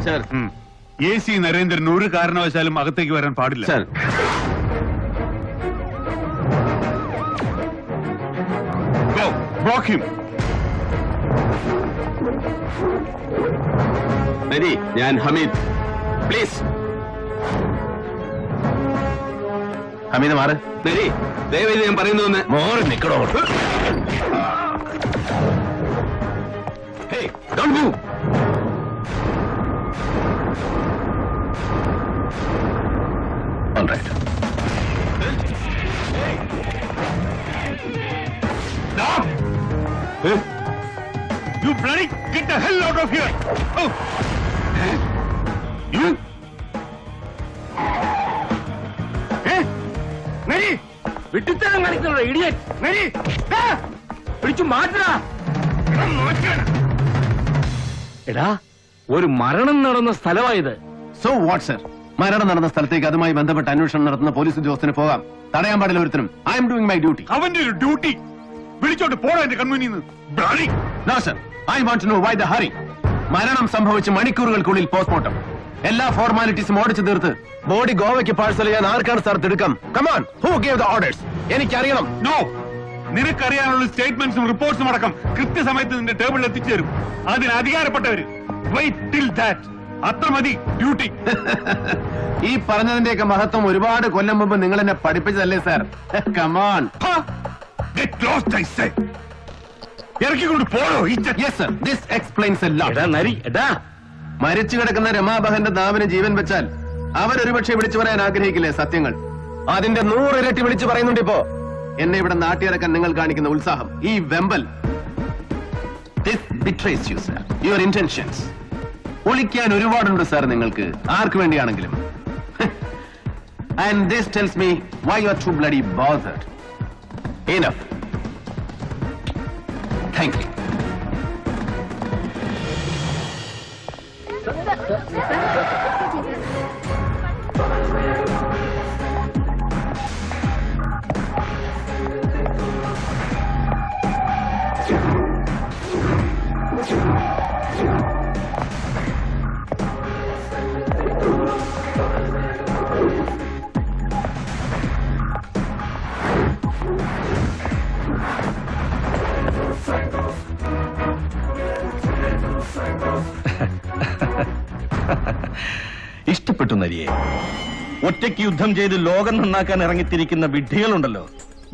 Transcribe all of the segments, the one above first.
Sir. AC Narendran ഒരു കാരണവശാലും അകത്തേക്ക് വരാൻ പാടില്ല. സർ. Go, block him. നരി, ഞാൻ ഹമീദ്. പ്ലീസ്. ഹമീദ് മാറ്. നരി, ദയവേദി ഞാൻ പറയുന്നു. മോറി നിക്കടോ. Hey, don't move. All right. Stop! You bloody get the hell out of here! Oh. You! നരി, വിട്ടിത്തരം കാണിക്കണോ ഇഡിയറ്റ്? നരി, പിടിച്ചു മാറ്റാ. എടാ, ഒരു മരണം നടന്ന സ്ഥലമായത്. So what sir? മരണം നടന്ന സ്ഥലത്തേക്ക് അതുമായി ബന്ധപ്പെട്ട് അന്വേഷണം നടത്തുന്ന പോലീസ് ഉദ്യോഗസ്ഥന് പോകാം. തടയാൻ പാടില്ല ഒരുത്തരും. I am doing my duty. അവന്റെ ഒരു ഡ്യൂട്ടി വിളിച്ചോട്ട് പോടാ എന്റെ കൺമുന്നിൽ നിന്ന്. No sir, I want to know why the hurry. മരണം സംഭവിച്ച് മണിക്കൂറുകൾക്കുള്ളിൽ പോസ്റ്റ്മോർട്ടം. എല്ലാ ഫോർമാലിറ്റീസും ഓടിച്ചു തീർത്ത് ബോഡി ഗോവയ്ക്ക് പാഴ്സൽ ചെയ്യാൻ ആർക്കാണ് സാർ തിടുക്കം? Come on, who gave the orders? എനിക്കറിയണം. നോ, നിനക്കറിയാനുള്ള സ്റ്റേറ്റ്മെന്റ്സും റിപ്പോർട്ട്സും അടക്കം കൃത്യസമയത്ത് നിന്റെ ടേബിളിൽ എത്തിച്ചേരും. അതിന് അധികാരപ്പെട്ടവര്. Wait till that. അത്ര മതി ഡ്യൂട്ടി. ഈ പറഞ്ഞതിന്റെയൊക്കെ മഹത്വം ഒരുപാട് കൊല്ലം മുമ്പ് നിങ്ങൾ എന്നെ പഠിപ്പിച്ചതല്ലേ sir? Come on. Get lost, I say. ഇറക്കിക്കൊണ്ട് പോടോ. Yes sir, this explains a lot. എടാ നരി, എടാ, മരിച്ചു കിടക്കുന്ന രമാബഹന്റെ നാവിന് ജീവൻ വെച്ചാൽ അവരൊരുപക്ഷെ വിളിച്ചു പറയാൻ ആഗ്രഹിക്കില്ലേ സത്യങ്ങൾ? അതിന്റെ 100 ഇരട്ടി വിളിച്ചു പറയുന്നുണ്ട് ഇപ്പോ. എന്നെ ഇവിടെ നാട്ടിയിറക്കാൻ നിങ്ങൾ കാണിക്കുന്ന ഉത്സാഹം, ഈ വെമ്പൽ. This betrays you, sir. Your intentions. ഒളിക്കാൻ ഒരുപാടുണ്ട് സാർ നിങ്ങൾക്ക്, ആർക്ക് വേണ്ടിയാണെങ്കിലും. And this tells me why you are too bloody bothered. Enough. Thank you. ഇഷ്ടപ്പെട്ടു നരിയെ. ഒറ്റയ്ക്ക് യുദ്ധം ചെയ്ത് ലോകം നന്നാക്കാൻ ഇറങ്ങിത്തിരിക്കുന്ന വിഡ്ഢികളുണ്ടല്ലോ,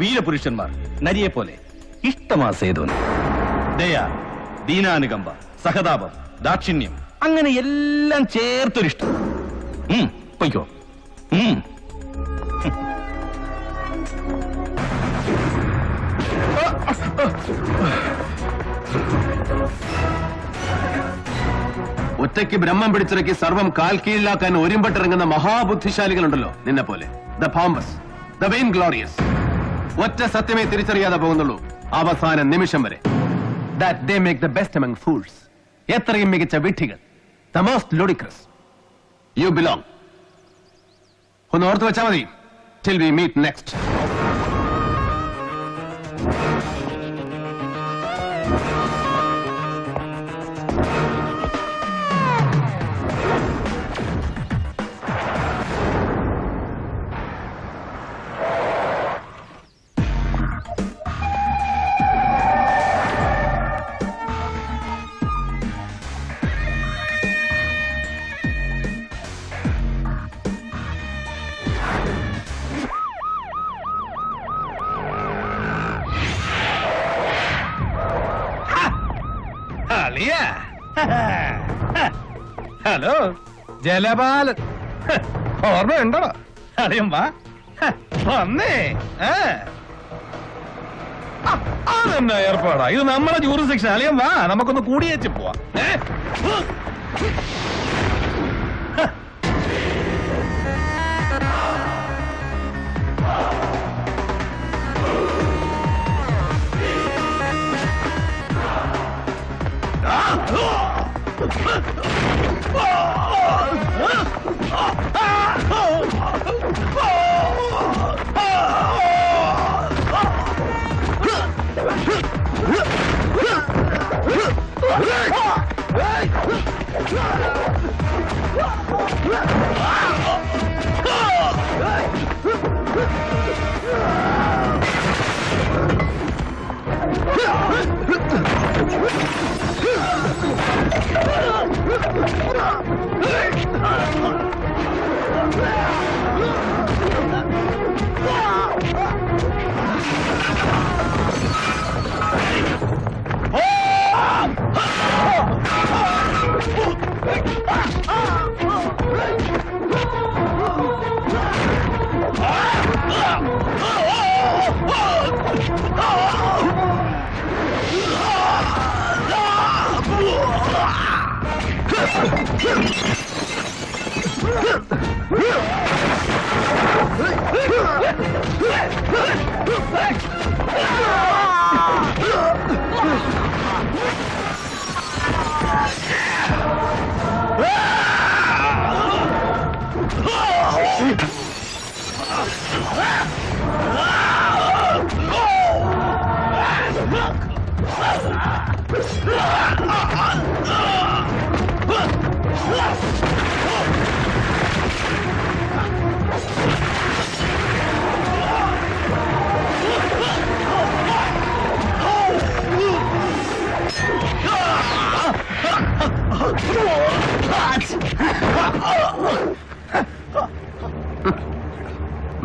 വീരപുരുഷന്മാർ. നരിയെ പോലെ ഇഷ്ടമാ സേതുവിന്. ദയ, ദീനാനുകമ്പ, സഹതാപം, ദാക്ഷിണ്യം, അങ്ങനെ എല്ലാം ചേർത്തൊരിഷ്ടം. പൊയ്ക്കോ. ഒറ്റയ്ക്ക് ബ്രഹ്മം പിടിച്ചിറക്കി സർവം കാൽ കീഴിലാക്കാൻ ഒരുമ്പെട്ടിറങ്ങുന്ന മഹാബുദ്ധിശാലികളുണ്ടല്ലോ നിന്നെ പോലെ. The pompous, the vainglorious. ഒറ്റ സത്യമേ തിരിച്ചറിയാതെ പോകുന്നുള്ളൂ അവസാന നിമിഷം വരെ. That they make the best among fools. എത്രയും മികച്ച വിഡ്ഢികൾ. The most ludicrous. You belong. ഒന്ന് ഓർത്ത് വെച്ചാൽ മതി. Till we meet next. Hello Jalapalan, ഓർമ്മയുണ്ടോ? അറിയാം, വാ വന്നേ. അതെന്നാ ഏർപ്പാടാ, ഇത് നമ്മളെ ജൂറിസ്ഡിക്ഷൻ. അറിയാം, വാ നമുക്കൊന്ന് കൂടിയേച്ച് പോവാം.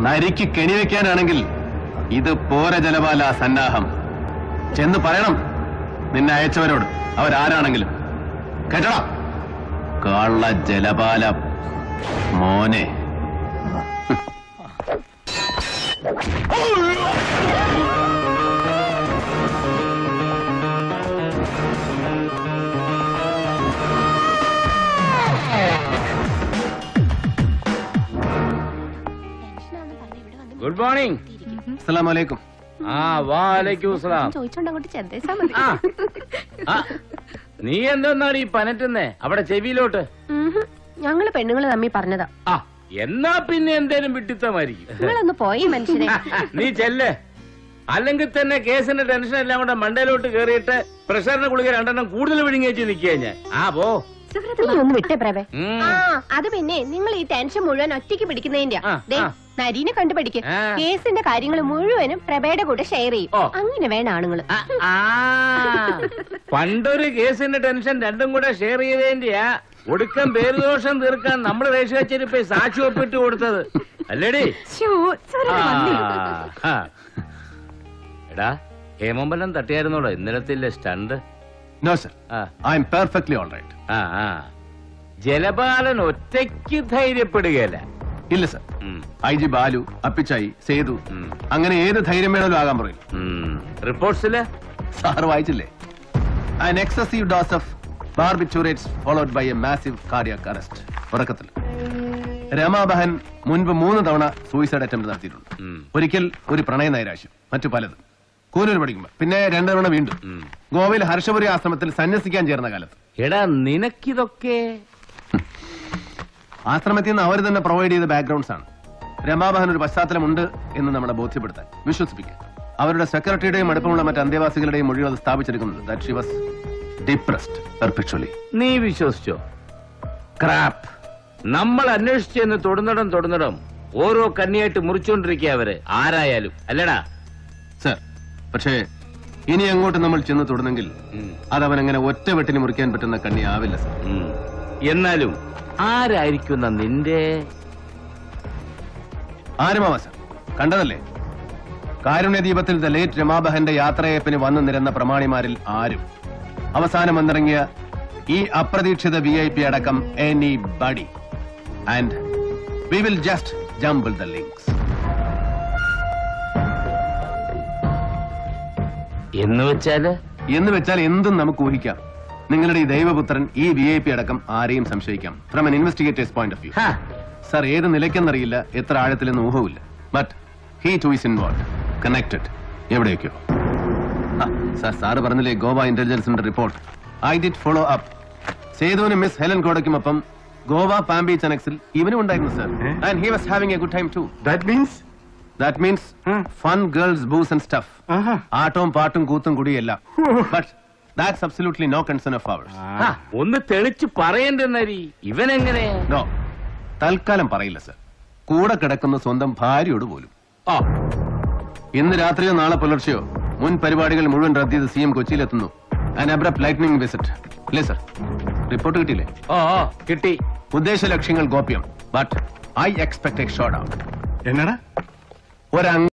നരിക്ക് കെണിവെക്കാനാണെങ്കിൽ ഇത് പോര ജലപാല സന്നാഹം. ചെന്ന് പറയണം നിന്നെ അയച്ചവരോട്, അവരാരാണെങ്കിലും. കേട്ടടാ കള്ള ജലപാല മോനെ. Good morning. അസ്സലാമു അലൈക്കും. ആ വാലൈക്കും സലാം. ചോദിച്ചോണ്ട് അങ്ങോട്ട് ചെന്നേച്ചാ മതി. ആ, ആ, നീ എന്തെന്നാണ് ഈ പനറ്റുന്നേ അവിടെ ചെവിയിലോട്ട്? ഞങ്ങള് പെണ്ണുങ്ങള് തമ്മി പറഞ്ഞതാ. ആ എന്നാ പിന്നെ എന്തേലും വിട്ടിത്തമായിരിക്കും. നിങ്ങളൊന്ന് പോയി മനുഷ്യനെ. നീ ചെല്ല്, അല്ലെങ്കിൽ തന്നെ കേസിന്റെ ടെൻഷൻ എല്ലാം കൂടെ മണ്ടയിലോട്ട് കേറിയിട്ട് പ്രഷറിന് ഗുളിക 2 എണ്ണം കൂടുതൽ വിഴുങ്ങിയേച്ച് നിൽക്കുക ഞാൻ. ആ പോ. നീ ഒന്ന് വിട്ടേ പ്രവേ. ഉം. ആ അത് പിന്നെ നിങ്ങൾ ഈ ടെൻഷൻ മുഴുവൻ ഒറ്റയ്ക്ക് പിടിക്കുന്നതിന്റെ ആ, ആ. നരീനെ കണ്ടുപിടിക്ക്. ആ. കേസിന്റെ കാര്യങ്ങൾ മുഴുവനും പ്രഭയുടെ കൂടെ ഷെയർ ചെയ്യും. ഓ. അങ്ങനെ വേണം ആണുങ്ങള്. ആ, ആ. പണ്ടൊരു കേസിന്റെ ടെൻഷൻ രണ്ടും കൂടെ ഷെയർ ചെയ്തതിന്റെയാ ഒടുക്കം പേരുദോഷം തീർക്കാൻ നമ്മൾ രേഷകച്ചേരിപ്പോ സാക്ഷി ഒപ്പിട്ട് കൊടുത്തത് അല്ലേടി? ശ്ശോ, ചെറുത് വന്നേ. ആ. എടാ ഹേമമ്പലം തട്ടിയായിരുന്നോടോ ഇന്നലത്തെ സ്റ്റണ്ട്? നോ സർ, ആ I am perfectly all right. ആ ആ. ജലപാലൻ ഒറ്റയ്ക്ക് ധൈര്യപ്പെടുകയല്ല. ഇല്ല സർ, ഉം, ഐ ജി ബാലു, അപ്പിച്ചായി, സേതു, ഉം, അങ്ങനെ ഏത് ധൈര്യം വേണമല്ലോ ആകാൻ പറയും. ഉം. റിപ്പോർട്ട്സില് സാർ വായിച്ചില്ലേ? An excessive dose of barbiturates followed by a massive cardiac arrest. ഉറക്കത്തിൽ രമാബഹൻ മുൻപ് 3 തവണ സൂയിസൈഡ് അറ്റംപ്റ്റ് നടത്തിയിട്ടുണ്ട്. ഉം, ഒരിക്കൽ ഒരു പ്രണയ നൈരാശ്യം, മറ്റു പലതും. കൂനൂർ പഠിക്കുമ്പോൾ പിന്നെ 2 തവണ വീണ്ടും ഉം. ഗോവയിൽ ഹർഷപുരി ആശ്രമത്തിൽ സന്യസിക്കാൻ ചേർന്ന കാലത്ത്. എടാ നിനക്കിതൊക്കെ ആശ്രമത്തിൽ നിന്ന് അവർ തന്നെ പ്രൊവൈഡ് ചെയ്ത ബാക്ക്ഗ്രൗണ്ട്സ് ആണ്. രമാബഹൻ ഒരു പശ്ചാത്തലമുണ്ട് എന്ന് നമ്മളെ ബോധ്യപ്പെടുത്താൻ, വിശ്വസിപ്പിക്കാൻ. അവരുടെ സെക്രട്ടറിയുടെയും അടുപ്പമുള്ള മറ്റ് അന്തേവാസികളുടെയും മൊഴികൾ അത് സ്ഥാപിച്ചെടുക്കുന്നത് that she was depressed perpetually. നീ വിശ്വസിച്ചോ? ക്രാപ്പ്. നമ്മൾ അന്വേഷിച്ചെന്ന് തൊടുന്നിടം ഓരോ കന്നിയായിട്ട് മുറിച്ചോണ്ടിരിക്കുക അവര് ആരായാലും അല്ലടാ? സർ, പക്ഷേ ഇനി അങ്ങോട്ട് നമ്മൾ ചെന്ന് തൊടുന്നെങ്കിൽ ഉം, അതവനങ്ങനെ ഒറ്റ വെട്ടിന് മുറിക്കാൻ പറ്റുന്ന കണ്ണി ആവില്ല സർ. ഉം. എന്നാലും ആരായിരിക്കുന്ന നിന്റെ ആരുമാവാ സർ, കണ്ടതല്ലേ? കാരുണ്യദീപത്തിൽ ദ ലേറ്റ് രമാബഹന്റെ യാത്രയപ്പിന് വന്നു നിരന്ന പ്രമാണിമാരിൽ ആരും അവസാനം വന്നിറങ്ങിയ ഈ അപ്രതീക്ഷിത VIP അടക്കം anybody. And we will just jumble the links. എന്ന് വെച്ചാൽ എന്തും നമുക്ക് ഊഹിക്കാം. നിങ്ങളുടെ ഈ ദൈവപുത്രൻ ഈ VIP അടക്കം ആരെയും സംശയിക്കാം from an investigator's point of view. ഹാ, സർ, ഏത് നിലയ്ക്കെന്നറിയില്ല, എത്ര ആഴത്തിലെന്ന് ഊഹവുമില്ല. But he too is involved, connected. എവിടെയൊക്കെയോ. സാറ് പറഞ്ഞില്ലേ ഗോവ ഇന്റലിജൻസിന്റെ report? I did follow up. സേതുവിനും മിസ് ഹെലൻ കോടയ്ക്കുമൊപ്പം ഗോവ പാം ബീച്ച് അനക്സിൽ ഇവനും ഉണ്ടായിരുന്നു sir. And he was having a good time too. That means fun, girls, booze and stuff. ആട്ടവും പാട്ടും കൂത്തും കുടിയെല്ലാം. But that's absolutely no concern of ours. ഹാ, ഒന്ന് തെളിച്ച് പറയണ്ടെന്നരി ഇവനെങ്ങനെ? No. തൽക്കാലം പറയില്ല സർ. കൂടെ കിടക്കുന്ന സ്വന്തം ഭാര്യയോട് പോലും. ആ ഇന്ന് രാത്രിയോ നാളെ പുലർച്ചെയോ മുൻ പരിപാടികൾ മുഴുവൻ റദ്ദ് ചെയ്ത് CM കൊച്ചിയിലെത്തുന്നു. An abrupt lightning visit. അല്ലേ സർ? റിപ്പോർട്ട് കിട്ടിയില്ലേ? കിട്ടി. ഉദ്ദേശ ലക്ഷ്യങ്ങൾ ഗോപ്യം. But I expect a shootout. എന്നടാ ഒരംഗ